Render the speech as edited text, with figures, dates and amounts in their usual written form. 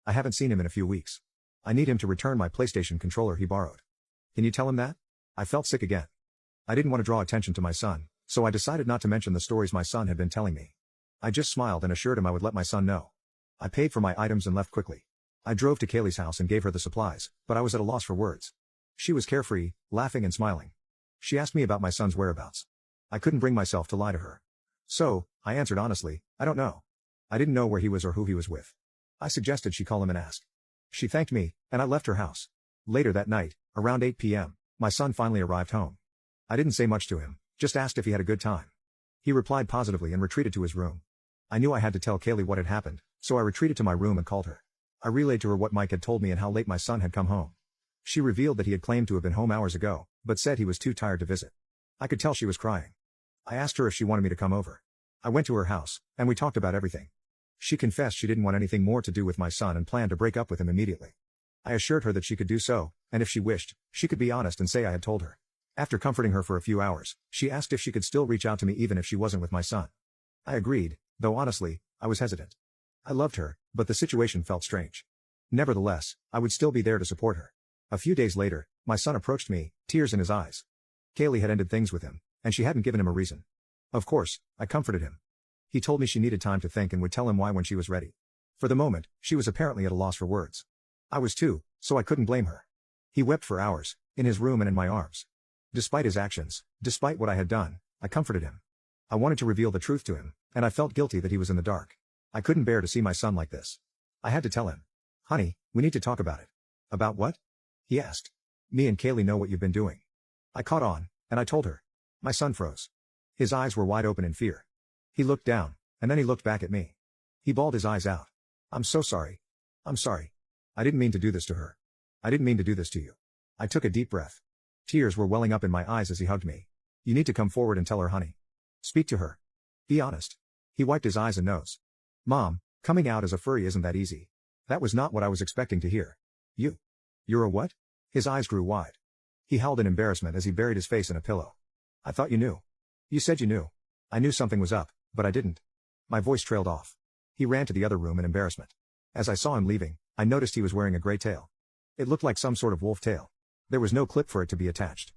I haven't seen him in a few weeks. I need him to return my PlayStation controller he borrowed. Can you tell him that? I felt sick again. I didn't want to draw attention to my son, so I decided not to mention the stories my son had been telling me. I just smiled and assured him I would let my son know. I paid for my items and left quickly. I drove to Kaylee's house and gave her the supplies, but I was at a loss for words. She was carefree, laughing and smiling. She asked me about my son's whereabouts. I couldn't bring myself to lie to her. So, I answered honestly, I don't know. I didn't know where he was or who he was with. I suggested she call him and ask. She thanked me, and I left her house. Later that night, around 8 p.m., my son finally arrived home. I didn't say much to him, just asked if he had a good time. He replied positively and retreated to his room. I knew I had to tell Kaylee what had happened, so I retreated to my room and called her. I relayed to her what Mike had told me and how late my son had come home. She revealed that he had claimed to have been home hours ago, but said he was too tired to visit. I could tell she was crying. I asked her if she wanted me to come over. I went to her house, and we talked about everything. She confessed she didn't want anything more to do with my son and planned to break up with him immediately. I assured her that she could do so, and if she wished, she could be honest and say I had told her. After comforting her for a few hours, she asked if she could still reach out to me even if she wasn't with my son. I agreed, though honestly, I was hesitant. I loved her, but the situation felt strange. Nevertheless, I would still be there to support her. A few days later, my son approached me, tears in his eyes. Kaylee had ended things with him, and she hadn't given him a reason. Of course, I comforted him. He told me she needed time to think and would tell him why when she was ready. For the moment, she was apparently at a loss for words. I was too, so I couldn't blame her. He wept for hours, in his room and in my arms. Despite his actions, despite what I had done, I comforted him. I wanted to reveal the truth to him, and I felt guilty that he was in the dark. I couldn't bear to see my son like this. I had to tell him. Honey, we need to talk about it. About what? He asked. Me and Kaylee know what you've been doing. I caught on, and I told her. My son froze. His eyes were wide open in fear. He looked down, and then he looked back at me. He bawled his eyes out. I'm so sorry. I'm sorry. I didn't mean to do this to her. I didn't mean to do this to you. I took a deep breath. Tears were welling up in my eyes as he hugged me. You need to come forward and tell her, honey. Speak to her. Be honest. He wiped his eyes and nose. Mom, coming out as a furry isn't that easy. That was not what I was expecting to hear. You're a what? His eyes grew wide. He howled in embarrassment as he buried his face in a pillow. I thought you knew. You said you knew. I knew something was up, but I didn't. My voice trailed off. He ran to the other room in embarrassment. As I saw him leaving, I noticed he was wearing a gray tail. It looked like some sort of wolf tail. There was no clip for it to be attached.